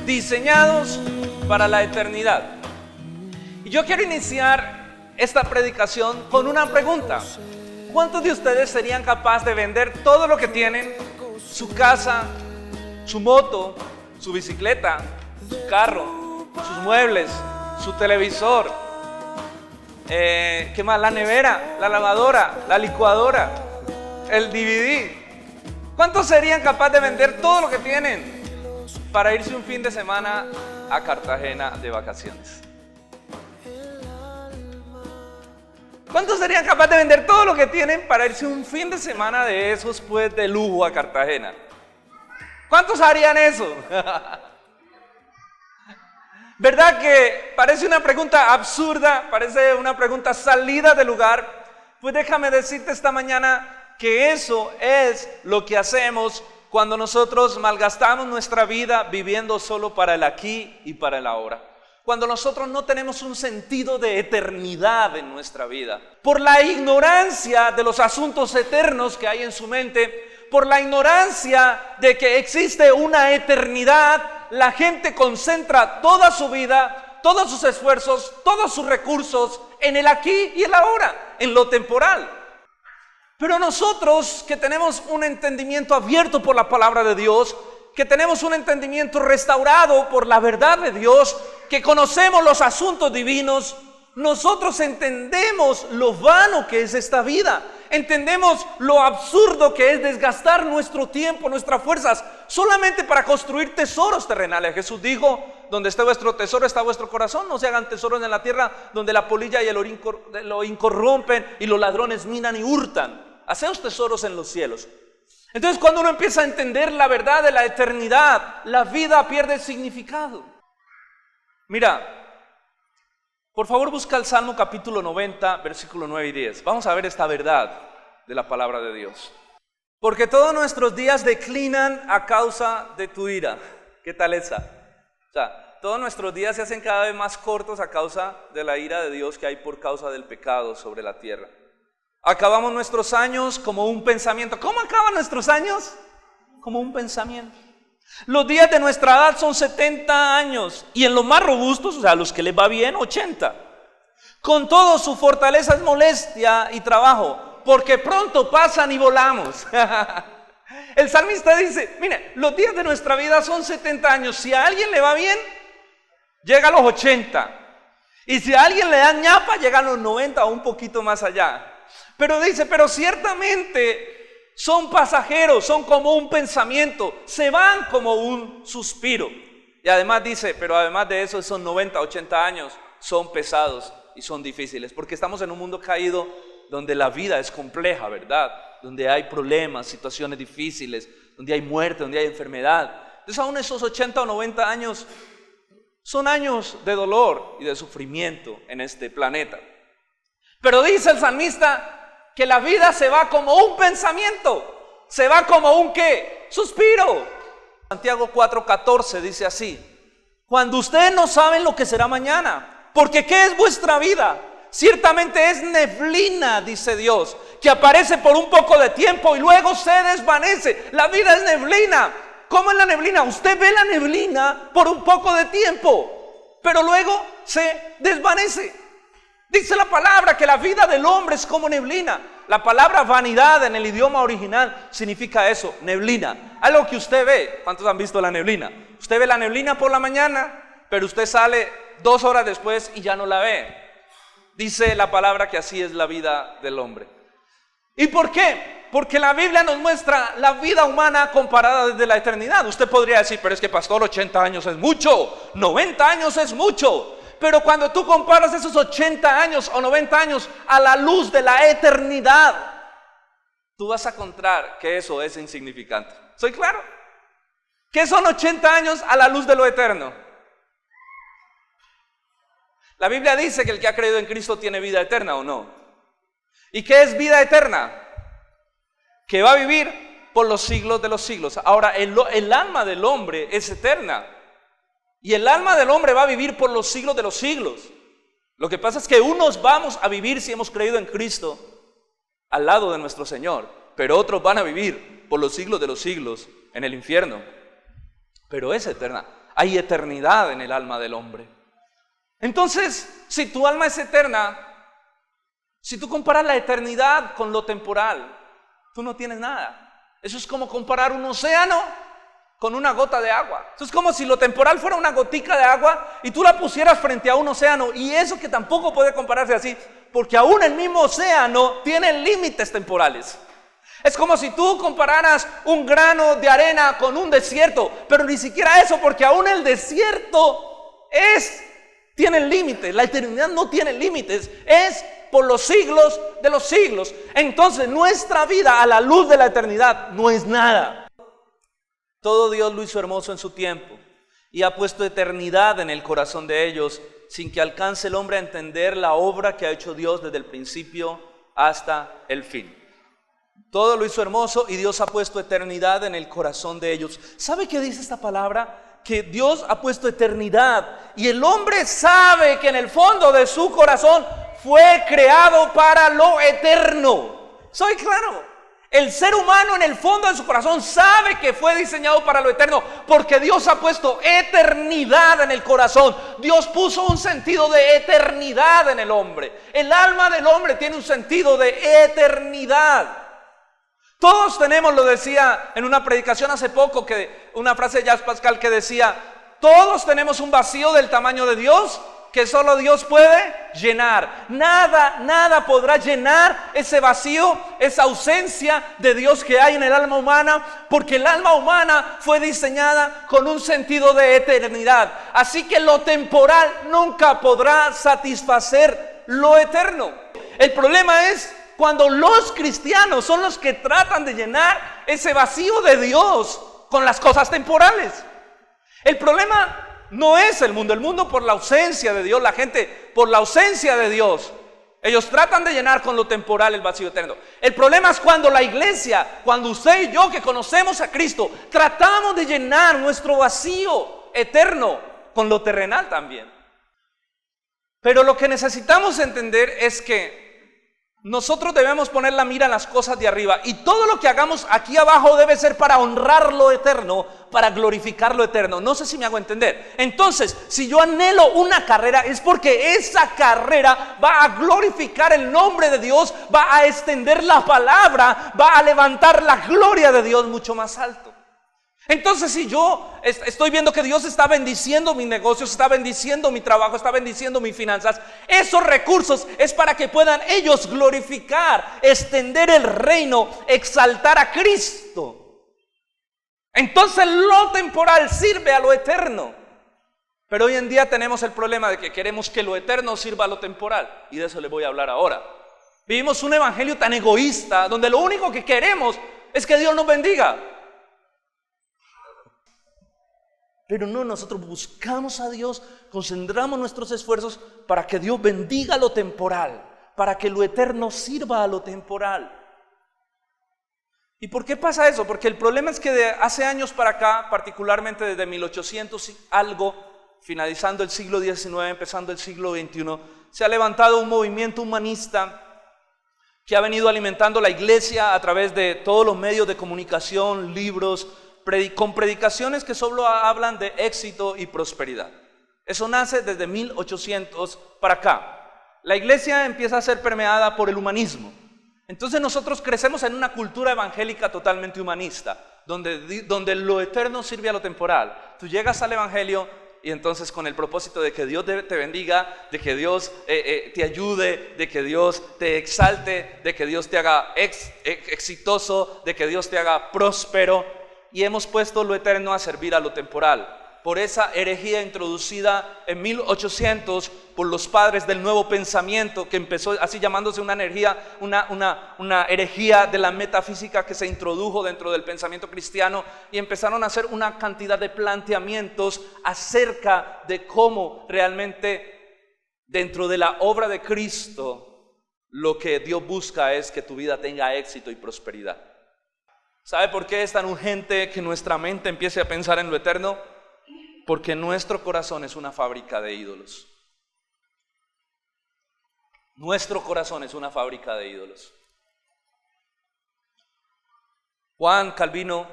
diseñados para la eternidad. Y yo quiero iniciar esta predicación con una pregunta. ¿Cuántos de ustedes serían capaces de vender todo lo que tienen? Su casa, su moto, su bicicleta, su carro, sus muebles, su televisor, ¿qué más? La nevera, la lavadora, la licuadora, el DVD. ¿Cuántos serían capaces de vender todo lo que tienen para irse un fin de semana a Cartagena de vacaciones? ¿Cuántos serían capaces de vender todo lo que tienen para irse un fin de semana de esos pues de lujo a Cartagena? ¿Cuántos harían eso? ¿Verdad que parece una pregunta absurda? Parece una pregunta salida de lugar. Pues déjame decirte esta mañana que eso es lo que hacemos cuando nosotros malgastamos nuestra vida viviendo solo para el aquí y para el ahora. Cuando nosotros no tenemos un sentido de eternidad en nuestra vida. Por la ignorancia de los asuntos eternos que hay en su mente, por la ignorancia de que existe una eternidad, la gente concentra toda su vida, todos sus esfuerzos, todos sus recursos en el aquí y el ahora, en lo temporal. Pero nosotros que tenemos un entendimiento abierto por la palabra de Dios, que tenemos un entendimiento restaurado por la verdad de Dios, que conocemos los asuntos divinos, nosotros entendemos lo vano que es esta vida. Entendemos lo absurdo que es desgastar nuestro tiempo, nuestras fuerzas, solamente para construir tesoros terrenales. Jesús dijo, donde esté vuestro tesoro, está vuestro corazón. No se hagan tesoros en la tierra, donde la polilla y el orín lo incorrompen y los ladrones minan y hurtan. Haceos tesoros en los cielos. Entonces, cuando uno empieza a entender la verdad de la eternidad, la vida pierde significado. Mira, por favor busca el Salmo capítulo 90, versículo 9 y 10. Vamos a ver esta verdad de la palabra de Dios. Porque todos nuestros días declinan a causa de tu ira. ¿Qué tal esa? O sea, todos nuestros días se hacen cada vez más cortos a causa de la ira de Dios que hay por causa del pecado sobre la tierra. Acabamos nuestros años como un pensamiento. ¿Cómo acaban nuestros años? Como un pensamiento. Los días de nuestra edad son 70 años y en los más robustos, o sea, los que les va bien, 80. Con todo, su fortaleza es molestia y trabajo, porque pronto pasan y volamos. El salmista dice, mire, los días de nuestra vida son 70 años. Si a alguien le va bien, llega a los 80. Y si a alguien le dan ñapa, llega a los 90 o un poquito más allá. Pero dice, pero ciertamente son pasajeros, son como un pensamiento, se van como un suspiro. Y además dice, pero además de eso, esos 90, 80 años son pesados y son difíciles, porque estamos en un mundo caído donde la vida es compleja, ¿verdad? Donde hay problemas, situaciones difíciles, donde hay muerte, donde hay enfermedad. Entonces aún esos 80 o 90 años son años de dolor y de sufrimiento en este planeta. Pero dice el salmista que la vida se va como un pensamiento, se va como un ¿qué? Suspiro. Santiago 4:14 dice así: cuando ustedes no saben lo que será mañana, porque ¿qué es vuestra vida? Ciertamente es neblina, dice Dios, que aparece por un poco de tiempo y luego se desvanece. La vida es neblina. ¿Cómo es la neblina? Usted ve la neblina por un poco de tiempo, pero luego se desvanece. Dice la palabra que la vida del hombre es como neblina. La palabra vanidad en el idioma original significa eso, neblina. Algo que usted ve. ¿Cuántos han visto la neblina? Usted ve la neblina por la mañana, pero usted sale 2 horas después y ya no la ve. Dice la palabra que así es la vida del hombre. ¿Y por qué? Porque la Biblia nos muestra la vida humana comparada desde la eternidad. Usted podría decir, pero es que pastor, 80 años es mucho, 90 años es mucho. Pero cuando tú comparas esos 80 años o 90 años a la luz de la eternidad, tú vas a encontrar que eso es insignificante. ¿Soy claro? ¿Qué son 80 años a la luz de lo eterno? La Biblia dice que el que ha creído en Cristo tiene vida eterna, ¿o no? ¿Y qué es vida eterna? Que va a vivir por los siglos de los siglos. Ahora, el alma del hombre es eterna. Y el alma del hombre va a vivir por los siglos de los siglos. Lo que pasa es que unos vamos a vivir si hemos creído en Cristo al lado de nuestro Señor, pero otros van a vivir por los siglos de los siglos en el infierno. Pero es eterna. hay eternidad en el alma del hombre. Entonces, si tu alma es eterna, si tú comparas la eternidad con lo temporal, tú no tienes nada. Eso es como comparar un océano con una gota de agua. Eso es como si lo temporal fuera una gotica de agua y tú la pusieras frente a un océano. Y eso que tampoco puede compararse así, porque aún el mismo océano tiene límites temporales. Es como si tú compararas un grano de arena con un desierto, pero ni siquiera eso, porque aún el desierto tiene límites. La eternidad no tiene límites, es por los siglos de los siglos. Entonces nuestra vida a la luz de la eternidad no es nada. Todo Dios lo hizo hermoso en su tiempo y ha puesto eternidad en el corazón de ellos, sin que alcance el hombre a entender la obra que ha hecho Dios desde el principio hasta el fin. Todo lo hizo hermoso y Dios ha puesto eternidad en el corazón de ellos. ¿Sabe qué dice esta palabra? Que Dios ha puesto eternidad y el hombre sabe que en el fondo de su corazón fue creado para lo eterno. ¿Soy claro? El ser humano en el fondo de su corazón sabe que fue diseñado para lo eterno, porque Dios ha puesto eternidad en el corazón. Dios puso un sentido de eternidad en el hombre. El alma del hombre tiene un sentido de eternidad. Todos tenemos, lo decía en una predicación hace poco, una frase de Jacques Pascal que decía: todos tenemos un vacío del tamaño de Dios que solo Dios puede llenar. Nada podrá llenar ese vacío, esa ausencia de Dios que hay en el alma humana, porque el alma humana fue diseñada con un sentido de eternidad. Así que lo temporal nunca podrá satisfacer lo eterno. El problema es cuando los cristianos son los que tratan de llenar ese vacío de Dios con las cosas temporales. El problema no es el mundo por la ausencia de Dios, la gente por la ausencia de Dios, ellos tratan de llenar con lo temporal el vacío eterno. El problema es cuando la iglesia, cuando usted y yo que conocemos a Cristo, tratamos de llenar nuestro vacío eterno con lo terrenal también. Pero lo que necesitamos entender es que nosotros debemos poner la mira en las cosas de arriba, y todo lo que hagamos aquí abajo debe ser para honrar lo eterno, para glorificar lo eterno. No sé si me hago entender. Entonces, si yo anhelo una carrera, es porque esa carrera va a glorificar el nombre de Dios, va a extender la palabra, va a levantar la gloria de Dios mucho más alto. Entonces, si yo estoy viendo que Dios está bendiciendo mis negocios, está bendiciendo mi trabajo, está bendiciendo mis finanzas, esos recursos es para que puedan ellos glorificar, extender el reino, exaltar a Cristo. Entonces lo temporal sirve a lo eterno. Pero hoy en día tenemos el problema de que queremos que lo eterno sirva a lo temporal, y de eso les voy a hablar ahora. Vivimos un evangelio tan egoísta, donde lo único que queremos es que Dios nos bendiga. Pero no, nosotros buscamos a Dios, concentramos nuestros esfuerzos para que Dios bendiga lo temporal, para que lo eterno sirva a lo temporal. ¿Y por qué pasa eso? Porque el problema es que de hace años para acá, particularmente desde 1800 y algo, finalizando el siglo XIX, empezando el siglo XXI, se ha levantado un movimiento humanista que ha venido alimentando la iglesia a través de todos los medios de comunicación, libros, con predicaciones que solo hablan de éxito y prosperidad. Eso nace desde 1800 para acá. La iglesia empieza a ser permeada por el humanismo. Entonces nosotros crecemos en una cultura evangélica totalmente humanista, donde lo eterno sirve a lo temporal. Tú llegas al evangelio y entonces con el propósito de que Dios te bendiga, de que Dios te ayude, de que Dios te exalte, de que Dios te haga exitoso, de que Dios te haga próspero. Y hemos puesto lo eterno a servir a lo temporal, por esa herejía introducida en 1800 por los padres del nuevo pensamiento, que empezó así llamándose una herejía de la metafísica que se introdujo dentro del pensamiento cristiano, y empezaron a hacer una cantidad de planteamientos acerca de cómo realmente dentro de la obra de Cristo lo que Dios busca es que tu vida tenga éxito y prosperidad. ¿Sabe por qué es tan urgente que nuestra mente empiece a pensar en lo eterno? Porque nuestro corazón es una fábrica de ídolos. Nuestro corazón es una fábrica de ídolos. Juan Calvino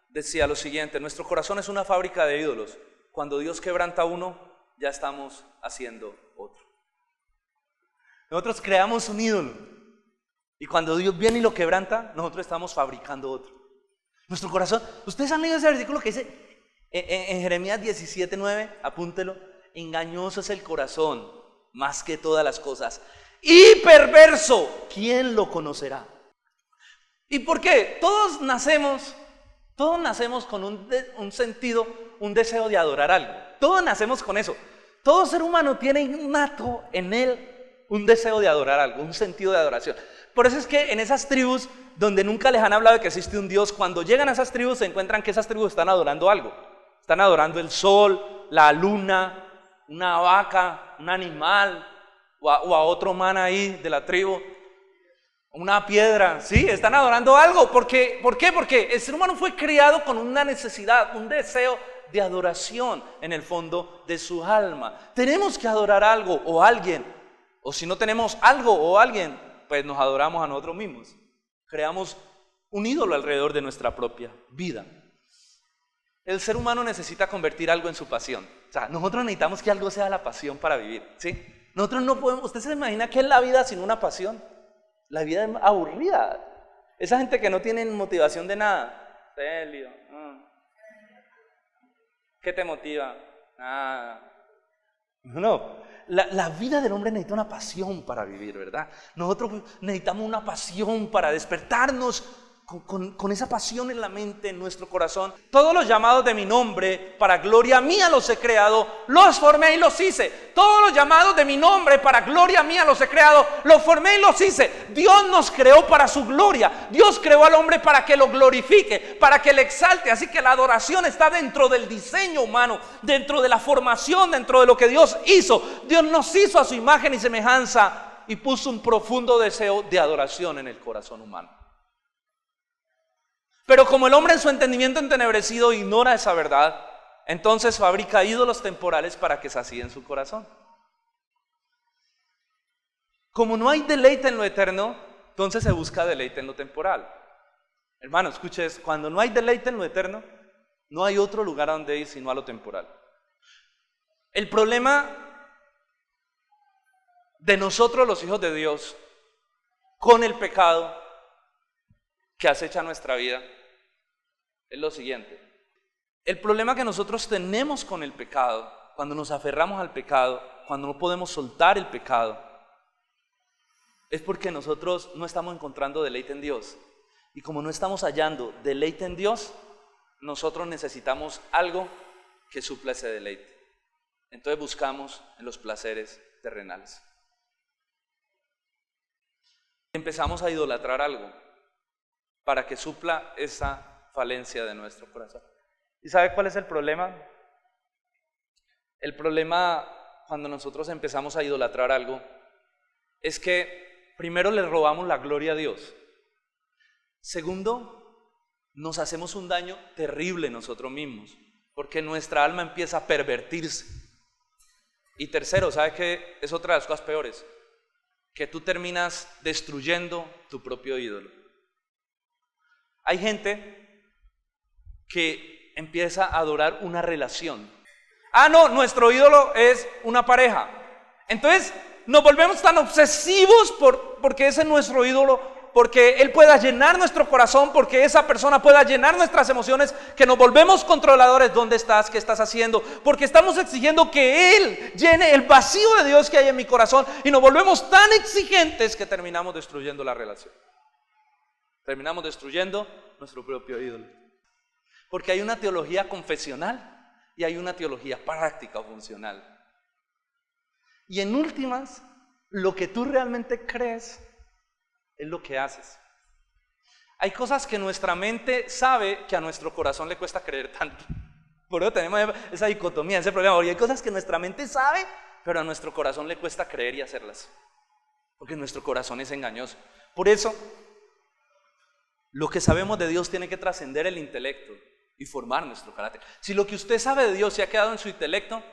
decía lo siguiente: nuestro corazón es una fábrica de ídolos. cuando Dios quebranta uno, ya estamos haciendo otro. Nosotros creamos un ídolo y cuando Dios viene y lo quebranta, nosotros estamos fabricando otro. Nuestro corazón, ustedes han leído ese versículo que dice en Jeremías 17:9, apúntelo: engañoso es el corazón más que todas las cosas y perverso, ¿quién lo conocerá? ¿Y por qué? Todos nacemos con un sentido, un deseo de adorar algo. Todos nacemos con eso. Todo ser humano tiene innato en él un deseo de adorar algo, un sentido de adoración. Por eso es que en esas tribus donde nunca les han hablado de que existe un Dios, cuando llegan a esas tribus se encuentran que esas tribus están adorando algo. Están adorando el sol, la luna, una vaca, un animal, o a otro man ahí de la tribu, una piedra. Sí, están adorando algo. ¿Por qué? Porque el ser humano fue criado con una necesidad, un deseo de adoración en el fondo de su alma. Tenemos que adorar algo o alguien. O si no tenemos algo o alguien, pues nos adoramos a nosotros mismos. Creamos un ídolo alrededor de nuestra propia vida. El ser humano necesita convertir algo en su pasión. O sea, nosotros necesitamos que algo sea la pasión para vivir, ¿sí? Nosotros no podemos. ¿Usted se imagina qué es la vida sin una pasión? La vida es aburrida. Esa gente que no tiene motivación de nada. Celio, ¿qué te motiva? Nada. No, la vida del hombre necesita una pasión para vivir, ¿verdad? Nosotros necesitamos una pasión para despertarnos con esa pasión en la mente, en nuestro corazón. Todos los llamados de mi nombre, para gloria mía los he creado, los formé y los hice. Todos los llamados de mi nombre, para gloria mía los he creado, los formé y los hice. Dios nos creó para su gloria. Dios creó al hombre para que lo glorifique, para que le exalte. Así que la adoración está dentro del diseño humano, dentro de la formación, dentro de lo que Dios hizo. Dios nos hizo a su imagen y semejanza y puso un profundo deseo de adoración en el corazón humano. Pero como el hombre en su entendimiento entenebrecido ignora esa verdad, entonces fabrica ídolos temporales para que sacíen su corazón. Como no hay deleite en lo eterno, entonces se busca deleite en lo temporal. Hermano, escuche esto: cuando no hay deleite en lo eterno, no hay otro lugar a donde ir sino a lo temporal. El problema de nosotros los hijos de Dios con el pecado que acecha nuestra vida es lo siguiente. El problema que nosotros tenemos con el pecado, cuando nos aferramos al pecado, cuando no podemos soltar el pecado, es porque nosotros no estamos encontrando deleite en Dios. Y como no estamos hallando deleite en Dios, nosotros necesitamos algo que supla ese deleite. Entonces buscamos en los placeres terrenales. Empezamos a idolatrar algo para que supla esa falencia de nuestro corazón. ¿Y sabe cuál es el problema? El problema cuando nosotros empezamos a idolatrar algo es que primero le robamos la gloria a Dios. Segundo, nos hacemos un daño terrible nosotros mismos, porque nuestra alma empieza a pervertirse. Y tercero, ¿sabe qué es otra de las cosas peores? Que tú terminas destruyendo tu propio ídolo. Hay gente que empieza a adorar una relación. No, nuestro ídolo es una pareja. Entonces nos volvemos tan obsesivos porque ese es nuestro ídolo, porque él pueda llenar nuestro corazón, porque esa persona pueda llenar nuestras emociones, que nos volvemos controladores. ¿Dónde estás? ¿Qué estás haciendo? Porque estamos exigiendo que él llene el vacío de Dios que hay en mi corazón, y nos volvemos tan exigentes que terminamos destruyendo la relación. Terminamos destruyendo nuestro propio ídolo. Porque hay una teología confesional y hay una teología práctica o funcional. Y en últimas, lo que tú realmente crees es lo que haces. Hay cosas que nuestra mente sabe que a nuestro corazón le cuesta creer tanto. Por eso tenemos esa dicotomía, ese problema. Porque hay cosas que nuestra mente sabe, pero a nuestro corazón le cuesta creer y hacerlas. Porque nuestro corazón es engañoso. Por eso, lo que sabemos de Dios tiene que trascender el intelecto y formar nuestro carácter. Si lo que usted sabe de Dios se ha quedado en su intelecto,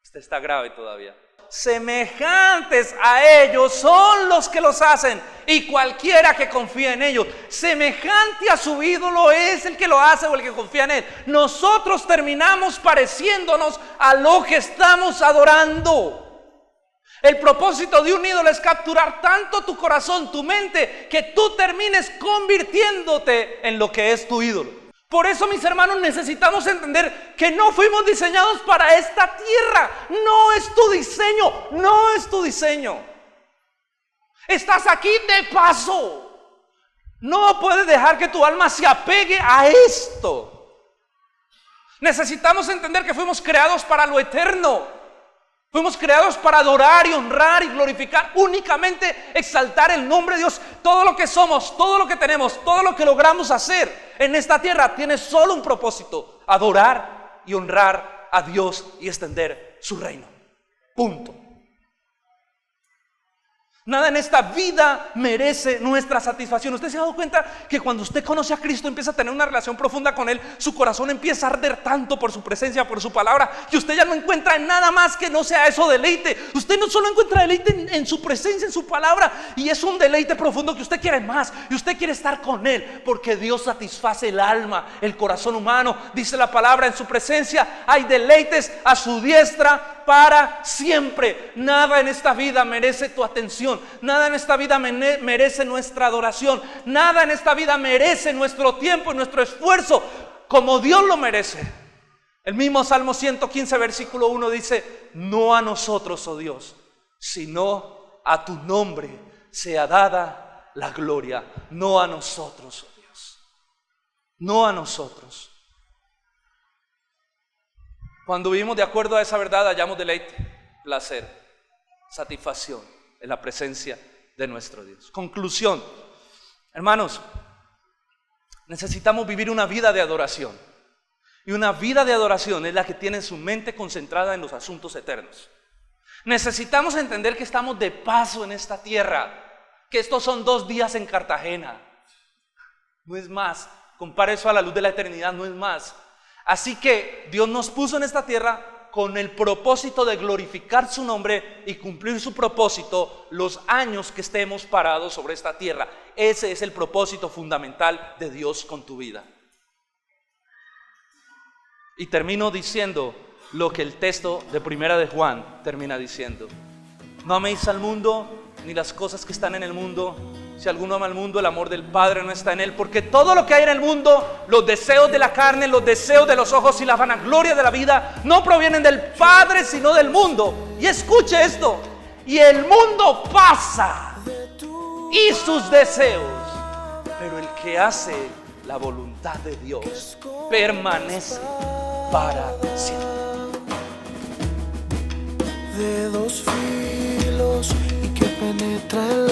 usted está grave todavía. semejantes a ellos son los que los hacen, y cualquiera que confía en ellos. Semejante a su ídolo es el que lo hace o el que confía en él. Nosotros terminamos pareciéndonos a lo que estamos adorando. El propósito de un ídolo es capturar tanto tu corazón, tu mente, que tú termines convirtiéndote en lo que es tu ídolo. Por eso, mis hermanos, necesitamos entender que no fuimos diseñados para esta tierra. No es tu diseño, no es tu diseño. Estás aquí de paso. No puedes dejar que tu alma se apegue a esto. Necesitamos entender que fuimos creados para lo eterno. Fuimos creados para adorar y honrar y glorificar, únicamente exaltar el nombre de Dios. Todo lo que somos, todo lo que tenemos, todo lo que logramos hacer en esta tierra tiene solo un propósito: adorar y honrar a Dios y extender su reino. Punto. Nada en esta vida merece nuestra satisfacción. ¿Usted se ha dado cuenta que cuando usted conoce a Cristo, empieza a tener una relación profunda con Él, su corazón empieza a arder tanto por su presencia, por su palabra, que usted ya no encuentra en nada más que no sea eso deleite? Usted no solo encuentra deleite en su presencia, en su palabra, y es un deleite profundo que usted quiere más, y usted quiere estar con Él, porque Dios satisface el alma, el corazón humano. Dice la palabra: en su presencia hay deleites a su diestra para siempre. Nada en esta vida merece tu atención. Nada en esta vida merece nuestra adoración. Nada en esta vida merece nuestro tiempo y nuestro esfuerzo como Dios lo merece. El mismo Salmo 115 versículo 1 dice: no a nosotros, oh Dios, sino a tu nombre sea dada la gloria. No a nosotros, oh Dios, no a nosotros. Cuando vivimos de acuerdo a esa verdad, hallamos deleite, placer, satisfacción en la presencia de nuestro Dios. Conclusión, hermanos, necesitamos vivir una vida de adoración. Y una vida de adoración es la que tiene su mente concentrada en los asuntos eternos. Necesitamos entender que estamos de paso en esta tierra, que estos son 2 días en Cartagena. No es más. Compare eso a la luz de la eternidad, no es más. Así que Dios nos puso en esta tierra con el propósito de glorificar su nombre y cumplir su propósito los años que estemos parados sobre esta tierra. Ese es el propósito fundamental de Dios con tu vida. Y termino diciendo lo que el texto de Primera de Juan termina diciendo: no améis al mundo ni las cosas que están en el mundo. Si alguno ama al mundo, el amor del Padre no está en él. Porque todo lo que hay en el mundo, los deseos de la carne, los deseos de los ojos y la vanagloria de la vida, no provienen del Padre, sino del mundo. Y escuche esto: y el mundo pasa y sus deseos, pero el que hace la voluntad de Dios permanece para siempre. De 2 filos y que penetra el